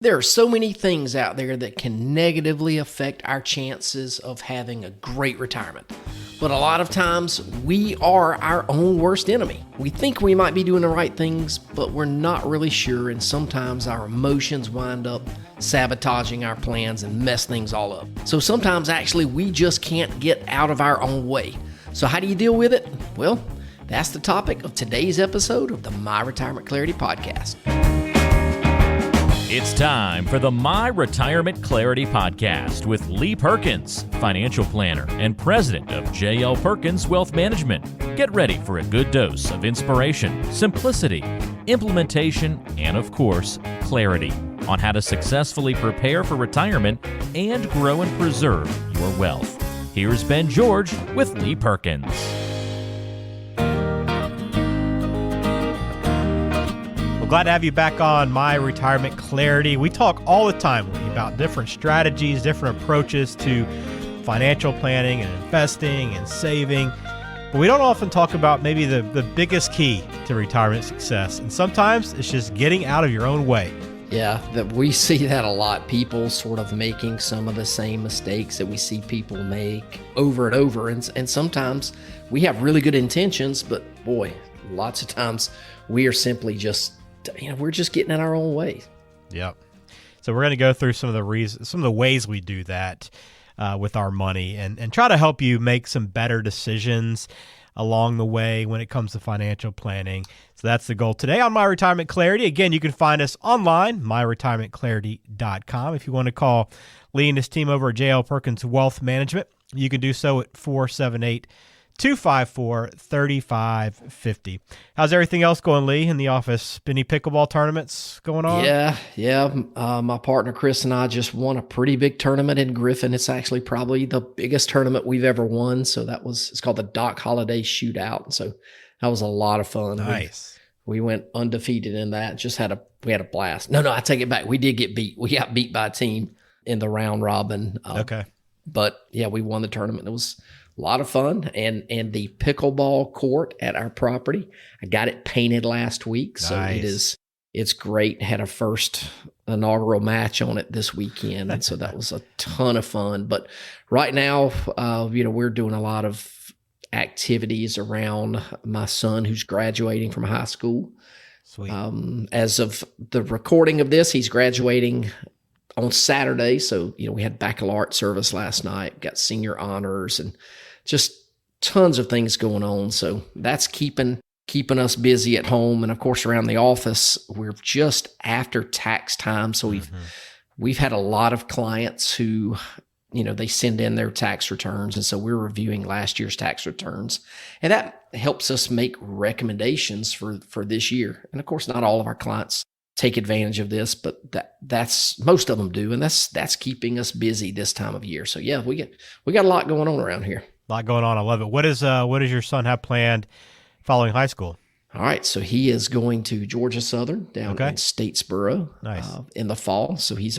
There are so many things out there that can negatively affect our chances of having a great retirement. But a lot of times, we are our own worst enemy. We think we might be doing the right things, but we're not really sure, and sometimes our emotions wind up sabotaging our plans and mess things all up. So sometimes, actually, we just can't get out of our own way. So how do you deal with it? Well, that's the topic of today's episode of the My Retirement Clarity Podcast. It's time for the My Retirement Clarity Podcast with Lee Perkins, financial planner and president of J.L. Perkins Wealth Management. Get ready for a good dose of inspiration, simplicity, implementation, and of course, clarity on how to successfully prepare for retirement and grow and preserve your wealth. Here's Ben George with Lee Perkins. Glad to have you back on My Retirement Clarity. We talk all the time about different strategies, different approaches to financial planning and investing and saving. But we don't often talk about maybe the biggest key to retirement success. And sometimes it's just getting out of your own way. Yeah, that we see that a lot. People sort of making some of the same mistakes that we see people make over and over. And sometimes we have really good intentions, but boy, lots of times we are simply just we're just getting in our own way. Yep. So we're going to go through some of the ways we do that with our money and try to help you make some better decisions along the way when it comes to financial planning. So that's the goal today on My Retirement Clarity. Again, you can find us online, myretirementclarity.com. If you want to call Lee and his team over at J.L. Perkins Wealth Management, you can do so at 478-254-3550. How's everything else going, Lee, in the office? Any pickleball tournaments going on? Yeah. My partner Chris and I just won a pretty big tournament in Griffin. It's actually probably the biggest tournament we've ever won. So it's called the Doc Holiday Shootout. So that was a lot of fun. Nice. We went undefeated in that. We had a blast. No, I take it back. We did get beat. We got beat by a team in the round robin. Okay. But yeah, we won the tournament. It was a lot of fun, and the pickleball court at our property, I got it painted last week, so nice. It's great. Had a first inaugural match on it this weekend, and so that was a ton of fun. But right now, we're doing a lot of activities around my son who's graduating from high school. Sweet. As of the recording of this, he's graduating on Saturday. So, we had baccalaureate service last night, got senior honors, and just tons of things going on. So that's keeping us busy at home. And of course, around the office, we're just after tax time. So we've had a lot of clients who, they send in their tax returns. And so we're reviewing last year's tax returns, and that helps us make recommendations for this year. And of course, not all of our clients take advantage of this, but that's most of them do, and that's keeping us busy this time of year. So yeah, we got a lot going on around here. A lot going on. I love it. What does your son have planned following high school? All right, so he is going to Georgia Southern down in Statesboro. Nice. In the fall. So he's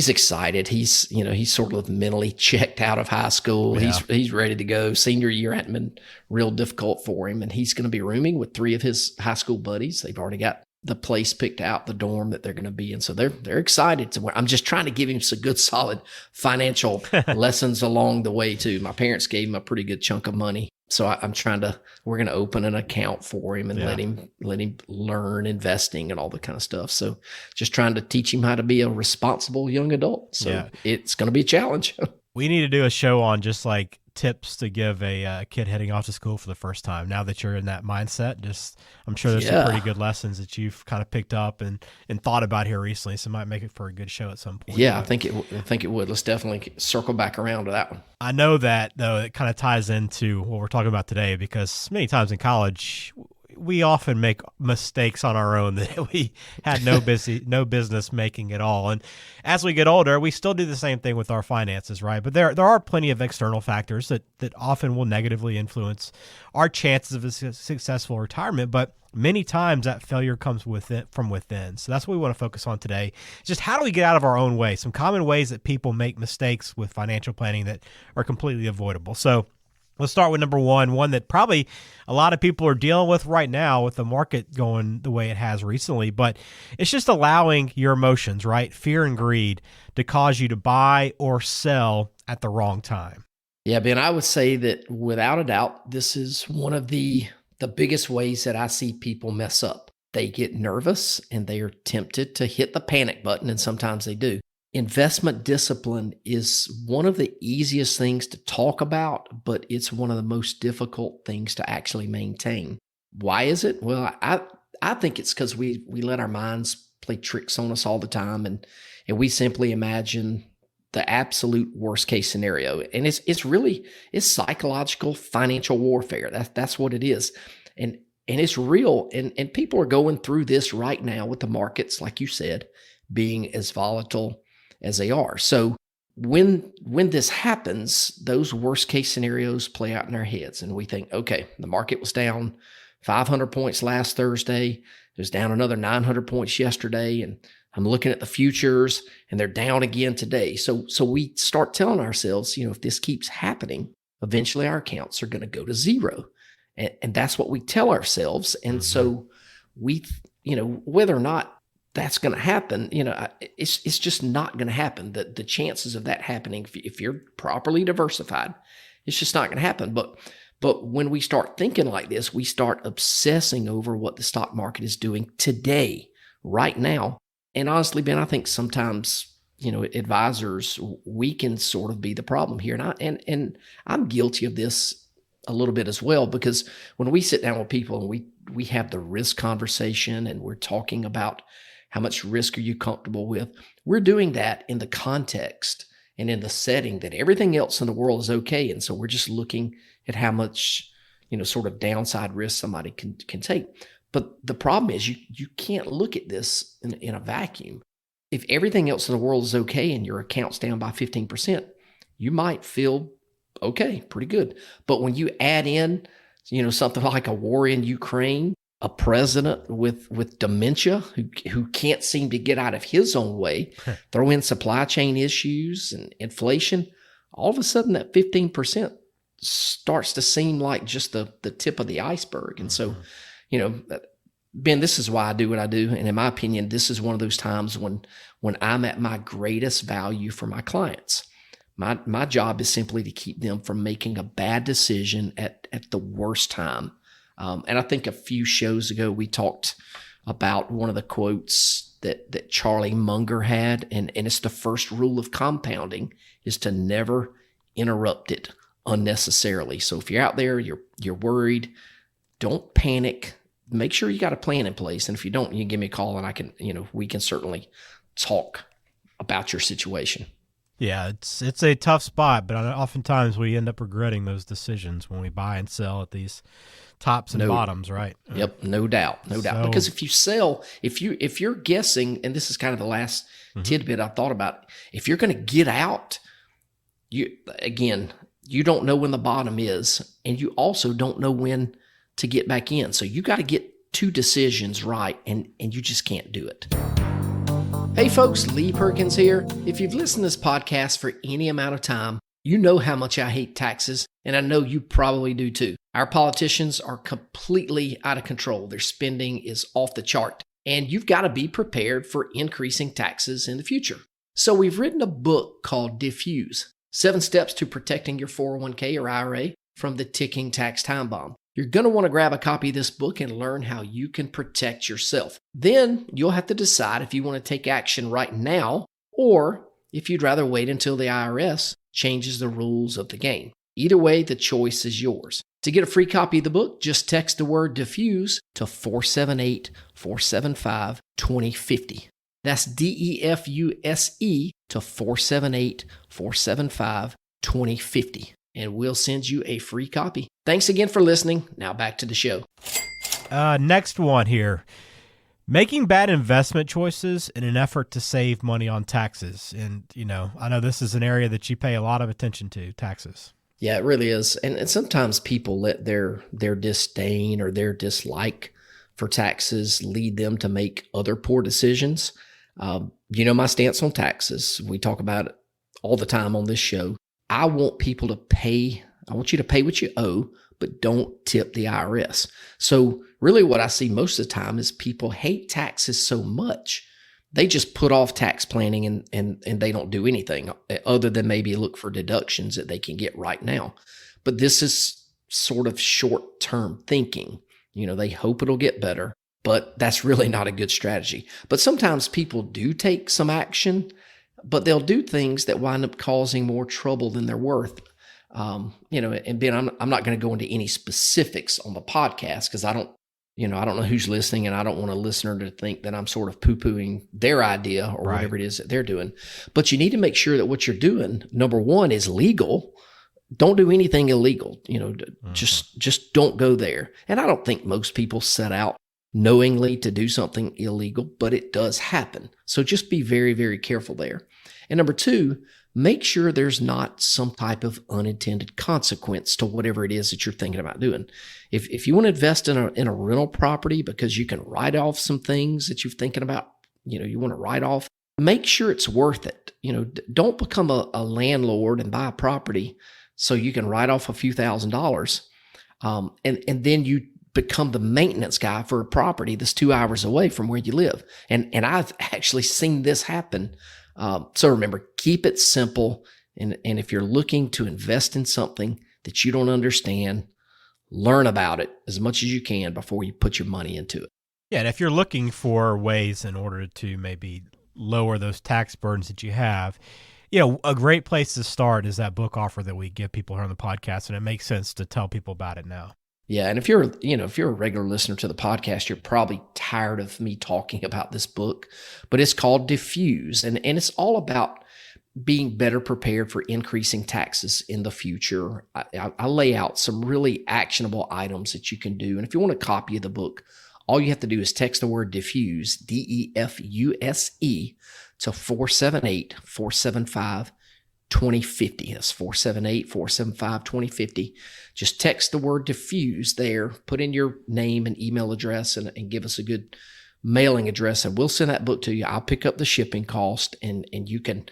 excited. He's sort of mentally checked out of high school. Yeah. He's ready to go. Senior year hadn't been real difficult for him, and he's going to be rooming with 3 of his high school buddies. They've already got the place picked out, the dorm that they're going to be in. So they're excited. I'm just trying to give him some good, solid financial lessons along the way too. My parents gave him a pretty good chunk of money. So we're going to open an account for him and let him learn investing and all the kind of stuff. So just trying to teach him how to be a responsible young adult. So It's going to be a challenge. We need to do a show on just like tips to give a kid heading off to school for the first time. Now that you're in that mindset, I'm sure there's some pretty good lessons that you've kind of picked up and thought about here recently. So it might make it for a good show at some point. Yeah, I think it would. Let's definitely circle back around to that one. I know that though it kind of ties into what we're talking about today, because many times in college we often make mistakes on our own that we had no business making at all. And as we get older, we still do the same thing with our finances, right? But there are plenty of external factors that often will negatively influence our chances of a successful retirement. But many times that failure comes from within. So that's what we want to focus on today. Just how do we get out of our own way? Some common ways that people make mistakes with financial planning that are completely avoidable. So Let's start with number one that probably a lot of people are dealing with right now with the market going the way it has recently, but it's just allowing your emotions, right? Fear and greed to cause you to buy or sell at the wrong time. Yeah, Ben, I would say that without a doubt, this is one of the biggest ways that I see people mess up. They get nervous and they are tempted to hit the panic button, and sometimes they do. Investment discipline is one of the easiest things to talk about, but it's one of the most difficult things to actually maintain. Why is it? Well, I think it's because we let our minds play tricks on us all the time, and we simply imagine the absolute worst case scenario. And it's psychological financial warfare. That's what it is. And it's real. And people are going through this right now with the markets, like you said, being as volatile as they are. So when this happens, those worst case scenarios play out in our heads, and we think, okay, the market was down 500 points last Thursday. It was down another 900 points yesterday, and I'm looking at the futures and they're down again today. So we start telling ourselves, if this keeps happening, eventually our accounts are going to go to zero. And that's what we tell ourselves. And so we, whether or not that's going to happen, it's just not going to happen. The chances of that happening, if you're properly diversified, it's just not going to happen. But when we start thinking like this, we start obsessing over what the stock market is doing today, right now. And honestly, Ben, I think sometimes, advisors, we can sort of be the problem here. And I'm guilty of this a little bit as well, because when we sit down with people and we have the risk conversation and we're talking about how much risk are you comfortable with, we're doing that in the context and in the setting that everything else in the world is okay. And so we're just looking at how much, sort of downside risk somebody can take. But the problem is you can't look at this in a vacuum. If everything else in the world is okay and your account's down by 15%, you might feel okay, pretty good. But when you add in, something like a war in Ukraine, a president with dementia who can't seem to get out of his own way, throw in supply chain issues and inflation, all of a sudden that 15% starts to seem like just the tip of the iceberg. And so, Ben, this is why I do what I do. And in my opinion, this is one of those times when I'm at my greatest value for my clients. My job is simply to keep them from making a bad decision at the worst time. And I think a few shows ago, we talked about one of the quotes that Charlie Munger had, and it's the first rule of compounding is to never interrupt it unnecessarily. So if you're out there, you're worried, don't panic. Make sure you got a plan in place. And if you don't, you can give me a call and we can certainly talk about your situation. Yeah, it's a tough spot, but oftentimes we end up regretting those decisions when we buy and sell at these tops and bottoms, right? Yep, no doubt. Because if you sell, if you're guessing, and this is kind of the last tidbit I thought about, if you're going to get out, you don't know when the bottom is, and you also don't know when to get back in. So you got to get two decisions right, and you just can't do it. Hey folks, Lee Perkins here. If you've listened to this podcast for any amount of time, you know how much I hate taxes, and I know you probably do too. Our politicians are completely out of control. Their spending is off the chart, and you've got to be prepared for increasing taxes in the future. So we've written a book called Diffuse, 7 Steps to Protecting Your 401k or IRA from the Ticking Tax Time Bomb. You're going to want to grab a copy of this book and learn how you can protect yourself. Then you'll have to decide if you want to take action right now or if you'd rather wait until the IRS changes the rules of the game. Either way, the choice is yours. To get a free copy of the book, just text the word diffuse to 478-475-2050. That's DEFUSE to 478-475-2050. And we'll send you a free copy. Thanks again for listening. Now back to the show. Next one here. Making bad investment choices in an effort to save money on taxes. And, I know this is an area that you pay a lot of attention to, taxes. Yeah, it really is. And sometimes people let their disdain or their dislike for taxes lead them to make other poor decisions. My stance on taxes. We talk about it all the time on this show. I want people to pay I want you to pay what you owe, but don't tip the IRS. So really what I see most of the time is people hate taxes so much, they just put off tax planning and they don't do anything other than maybe look for deductions that they can get right now. But this is sort of short-term thinking. They hope it'll get better, but that's really not a good strategy. But sometimes people do take some action, but they'll do things that wind up causing more trouble than they're worth. And Ben, I'm not going to go into any specifics on the podcast because I don't know who's listening, and I don't want a listener to think that I'm sort of poo-pooing their idea or whatever it is that they're doing. But you need to make sure that what you're doing, number one, is legal. Don't do anything illegal. Just don't go there. And I don't think most people set out knowingly to do something illegal, but it does happen. So just be very, very careful there. And number two, make sure there's not some type of unintended consequence to whatever it is that you're thinking about doing. If you want to invest in a rental property because you can write off some things that you're thinking about, you want to write off, make sure it's worth it. Don't become a landlord and buy a property so you can write off a few $1,000s. And then you become the maintenance guy for a property that's 2 hours away from where you live. And I've actually seen this happen. So remember, keep it simple. And if you're looking to invest in something that you don't understand, learn about it as much as you can before you put your money into it. Yeah, and if you're looking for ways in order to maybe lower those tax burdens that you have, a great place to start is that book offer that we give people here on the podcast, and it makes sense to tell people about it now. Yeah, and if you're a regular listener to the podcast, you're probably tired of me talking about this book, but it's called Diffuse, and it's all about being better prepared for increasing taxes in the future. I lay out some really actionable items that you can do, and if you want a copy of the book, all you have to do is text the word diffuse, DEFUSE, to 478-475-2050. That's 478-475-2050. Just text the word diffuse there, put in your name and email address, and give us a good mailing address, and we'll send that book to you. I'll pick up the shipping cost, and you can,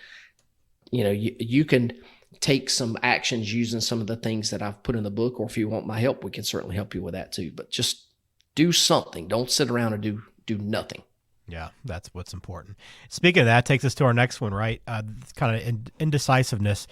you can take some actions using some of the things that I've put in the book, or if you want my help, we can certainly help you with that too. But just do something. Don't sit around and do nothing. Yeah, that's what's important. Speaking of that, takes us to our next one, right? Kind of indecisiveness.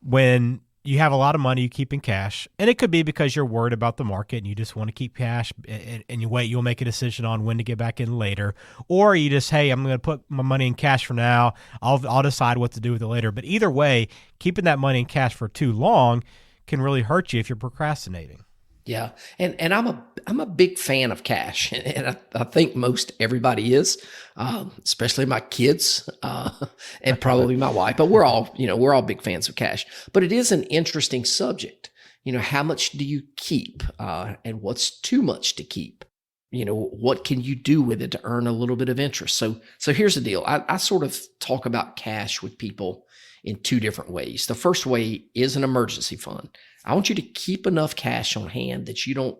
When you have a lot of money you keep in cash, and it could be because you're worried about the market and you just want to keep cash, and you wait, you'll make a decision on when to get back in later, or you just, hey, I'm going to put my money in cash for now. I'll decide what to do with it later. But either way, keeping that money in cash for too long can really hurt you if you're procrastinating. Yeah, and I'm a big fan of cash, and I think most everybody is, especially my kids and probably my wife. But we're all big fans of cash. But it is an interesting subject. How much do you keep, and what's too much to keep? What can you do with it to earn a little bit of interest? So here's the deal. I sort of talk about cash with people in two different ways. The first way is an emergency fund. I want you to keep enough cash on hand that you don't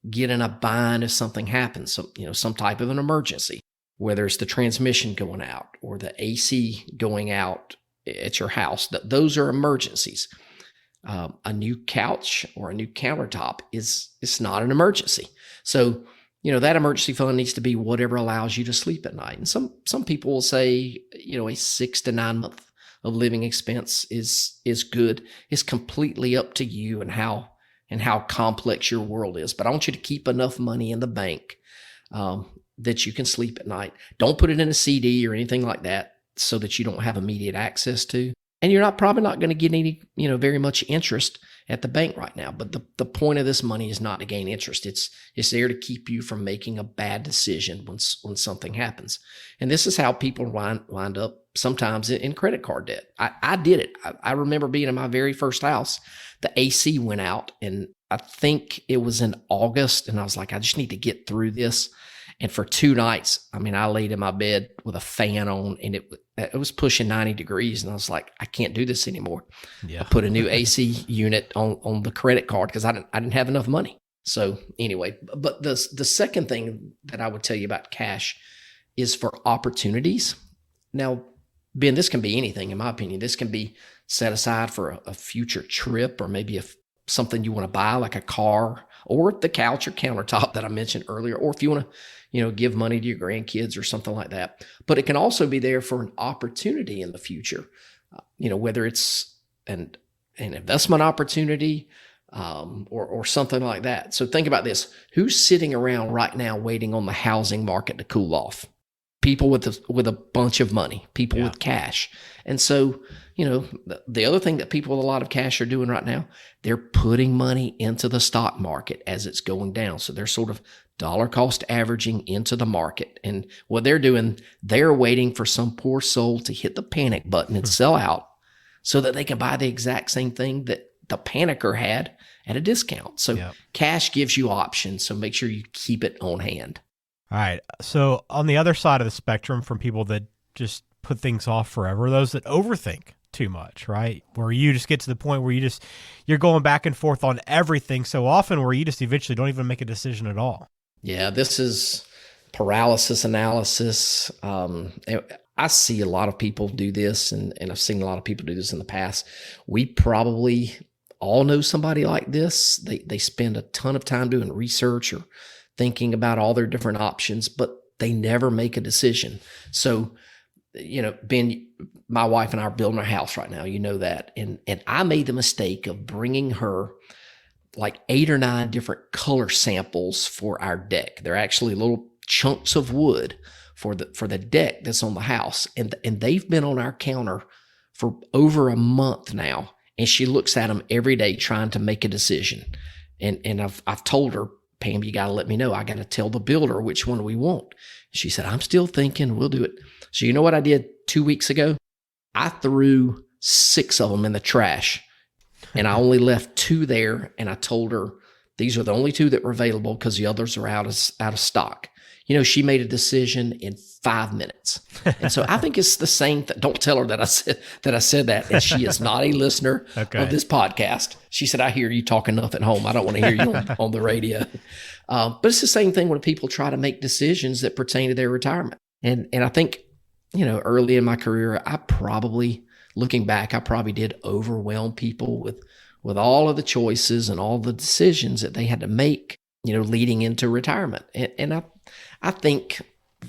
get in a bind if something happens, some type of an emergency, whether it's the transmission going out or the AC going out at your house. Those are emergencies. A new couch or a new countertop it's not an emergency. So, that emergency fund needs to be whatever allows you to sleep at night. And some people will say, a 6 to 9 month of living expense is good. It's completely up to you and how complex your world is. But I want you to keep enough money in the bank that you can sleep at night. Don't put it in a CD or anything like that so that you don't have immediate access to. And you're probably not going to get any, very much interest at the bank right now. But the point of this money is not to gain interest. It's there to keep you from making a bad decision when something happens. And this is how people wind up sometimes in credit card debt. I did it. I remember being in my very first house. The AC went out, and I think it was in August, and I was like, I just need to get through this. And for 2 nights, I laid in my bed with a fan on, and it was pushing 90 degrees. And I was like, I can't do this anymore. Yeah. I put a new AC unit on the credit card because I didn't have enough money. So anyway, but the second thing that I would tell you about cash is for opportunities. Now, Ben, this can be anything, in my opinion. This can be set aside for a future trip or maybe something you want to buy, like a car or the couch or countertop that I mentioned earlier, or if you want to, give money to your grandkids or something like that. But it can also be there for an opportunity in the future, whether it's an investment opportunity or something like that. So think about this. Who's sitting around right now waiting on the housing market to cool off? People with a bunch of money, people with cash. And so, the other thing that people with a lot of cash are doing right now, they're putting money into the stock market as it's going down. So they're sort of dollar cost averaging into the market. And what they're doing, they're waiting for some poor soul to hit the panic button and sell out so that they can buy the exact same thing that the panicker had at a discount. So cash gives you options. So make sure you keep it on hand. All right. So on the other side of the spectrum, from people that just put things off forever, those that overthink too much, right? Where you just get to the point where you're going back and forth on everything so often where you just eventually don't even make a decision at all. Yeah, this is paralysis analysis. I see a lot of people do this, and I've seen a lot of people do this in the past. We probably all know somebody like this. They spend a ton of time doing research or thinking about all their different options, but they never make a decision. So, Ben, my wife and I are building our house right now. You know that. And I made the mistake of bringing her like 8 or 9 different color samples for our deck. They're actually little chunks of wood for the deck that's on the house. And they've been on our counter for over a month now. And she looks at them every day trying to make a decision. And I've told her, Pam, you got to let me know. I got to tell the builder which one we want. She said, I'm still thinking, we'll do it. So you know what I did 2 weeks ago? I threw 6 of them in the trash, and I only left 2 there. And I told her these are the only 2 that were available because the others are out of stock. She made a decision in 5 minutes. And so I think it's the same thing. Don't tell her that I said that. And she is not a listener of this podcast. She said, I hear you talk enough at home. I don't want to hear you on the radio. But it's the same thing when people try to make decisions that pertain to their retirement. And I think, early in my career, looking back, I probably did overwhelm people with all of the choices and all the decisions that they had to make, leading into retirement. And I think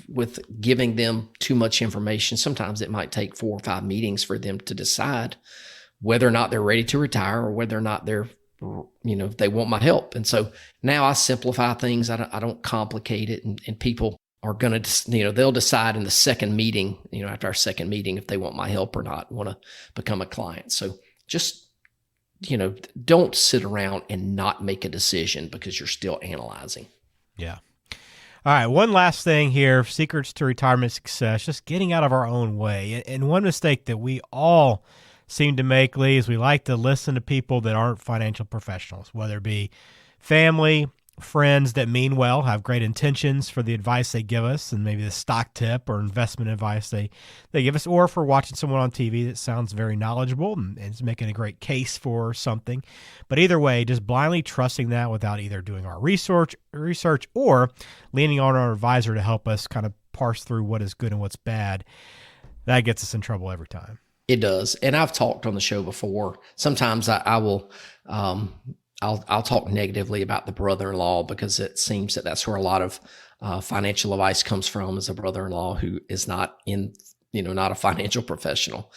with giving them too much information, sometimes it might take 4 or 5 meetings for them to decide whether or not they're ready to retire or whether or not they're, they want my help. And so now I simplify things. I don't complicate it. And people are going to, they'll decide in the second meeting, after our second meeting, if they want my help or not, want to become a client. So just, don't sit around and not make a decision because you're still analyzing. Yeah. All right, one last thing here, secrets to retirement success, just getting out of our own way. And one mistake that we all seem to make, Lee, is we like to listen to people that aren't financial professionals, whether it be family, friends that mean well, have great intentions for the advice they give us, and maybe the stock tip or investment advice they give us, or if we're watching someone on TV that sounds very knowledgeable and is making a great case for something. But either way, just blindly trusting that without either doing our research or leaning on our advisor to help us kind of parse through what is good and what's bad, that gets us in trouble every time. It does. And I've talked on the show before. Sometimes I will I'll talk negatively about the brother-in-law because it seems that that's where a lot of financial advice comes from, is a brother-in-law who is not not a financial professional.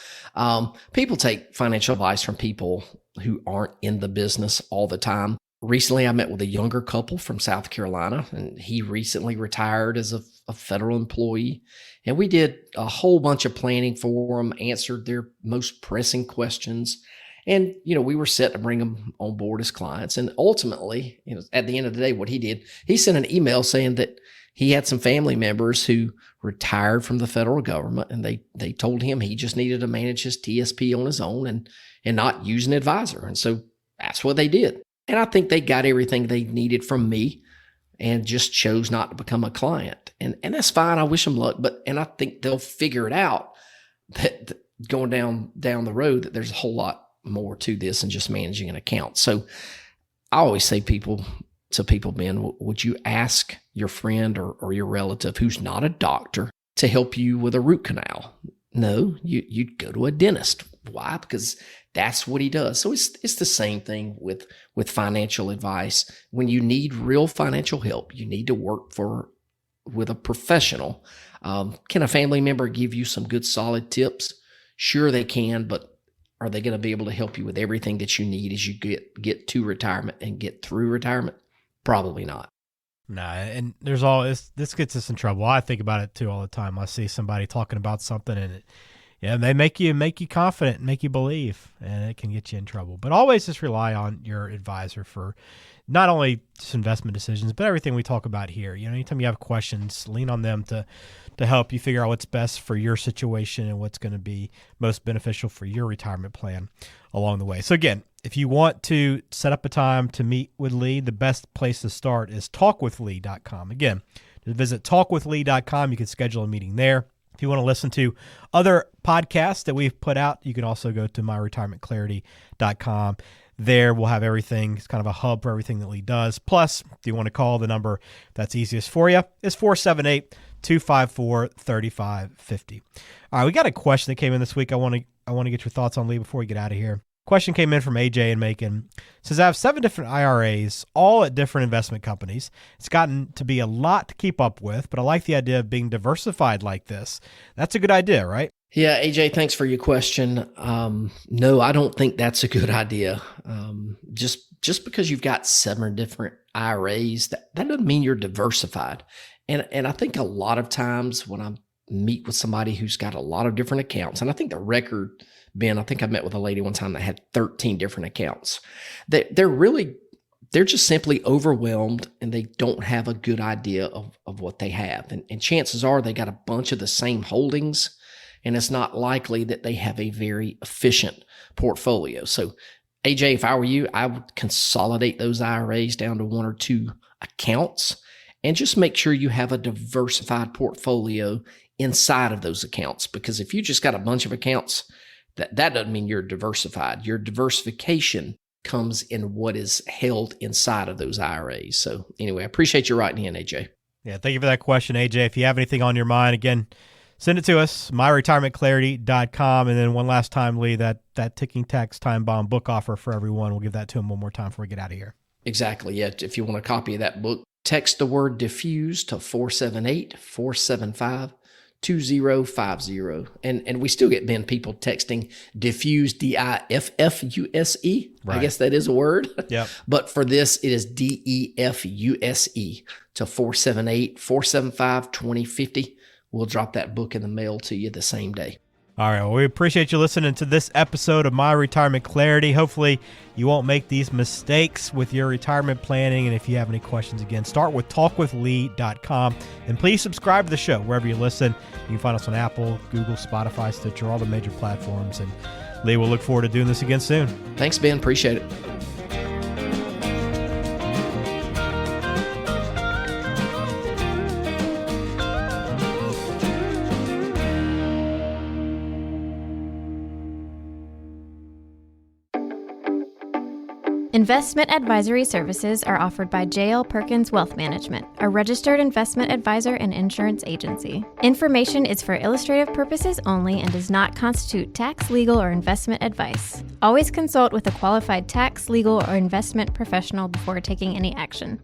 People take financial advice from people who aren't in the business all the time. Recently, I met with a younger couple from South Carolina, and he recently retired as a federal employee. And we did a whole bunch of planning for them, answered their most pressing questions. And, we were set to bring them on board as clients. And ultimately, at the end of the day, what he did, he sent an email saying that he had some family members who retired from the federal government, and they told him he just needed to manage his TSP on his own and not use an advisor. And so that's what they did. And I think they got everything they needed from me and just chose not to become a client. And that's fine. I wish them luck. And I think they'll figure it out that going down the road, that there's a whole lot more to this than just managing an account. So I always say to people, Ben, would you ask your friend or your relative who's not a doctor to help you with a root canal? No, you'd go to a dentist. Why? Because that's what he does. So it's the same thing with financial advice. When you need real financial help, you need to work with a professional. Can a family member give you some good solid tips? Sure they can, but are they going to be able to help you with everything that you need as you get to retirement and get through retirement? Probably not. No, and there's this gets us in trouble. I think about it too all the time. I see somebody talking about something and they make you confident and make you believe, and it can get you in trouble. But always just rely on your advisor for not only just investment decisions, but everything we talk about here. Anytime you have questions, lean on them to help you figure out what's best for your situation and what's going to be most beneficial for your retirement plan along the way. So again, if you want to set up a time to meet with Lee, the best place to start is talkwithlee.com. Again, to visit talkwithlee.com, you can schedule a meeting there. If you want to listen to other podcasts that we've put out, you can also go to myretirementclarity.com. There we'll have everything. It's kind of a hub for everything that Lee does. Plus, if you want to call, the number that's easiest for you is 478-254-3550. All right, we got a question that came in this week. I want to get your thoughts on, Lee, before we get out of here. Question came in from AJ in Macon. It says, I have 7 different IRAs, all at different investment companies. It's gotten to be a lot to keep up with, but I like the idea of being diversified like this. That's a good idea, right? Yeah, AJ, thanks for your question. No, I don't think that's a good idea. Just because you've got 7 different IRAs, that doesn't mean you're diversified. And I think a lot of times when I meet with somebody who's got a lot of different accounts, and I think the record, Ben, I think I met with a lady one time that had 13 different accounts. They're just simply overwhelmed, and they don't have a good idea of what they have. And chances are they got a bunch of the same holdings, and it's not likely that they have a very efficient portfolio. So, AJ, if I were you, I would consolidate those IRAs down to 1 or 2 accounts and just make sure you have a diversified portfolio inside of those accounts. Because if you just got a bunch of accounts, that doesn't mean you're diversified. Your diversification comes in what is held inside of those IRAs. So anyway, I appreciate you writing in, AJ. Yeah, thank you for that question, AJ. If you have anything on your mind, again, send it to us, myretirementclarity.com. And then one last time, Lee, that ticking tax time bomb book offer for everyone. We'll give that to them one more time before we get out of here. Exactly. Yeah. If you want a copy of that book, text the word diffuse to 478-475-2050. And we still get, Ben, people texting diffuse, DIFFUSE. Right. I guess that is a word. Yep. But for this, it is DEFUSE to 478-475-2050. We'll drop that book in the mail to you the same day. All right. Well, we appreciate you listening to this episode of My Retirement Clarity. Hopefully you won't make these mistakes with your retirement planning. And if you have any questions, again, start with talkwithlee.com. And please subscribe to the show wherever you listen. You can find us on Apple, Google, Spotify, Stitcher, all the major platforms. And Lee, we'll look forward to doing this again soon. Thanks, Ben. Appreciate it. Investment advisory services are offered by J.L. Perkins Wealth Management, a registered investment advisor and insurance agency. Information is for illustrative purposes only and does not constitute tax, legal, or investment advice. Always consult with a qualified tax, legal, or investment professional before taking any action.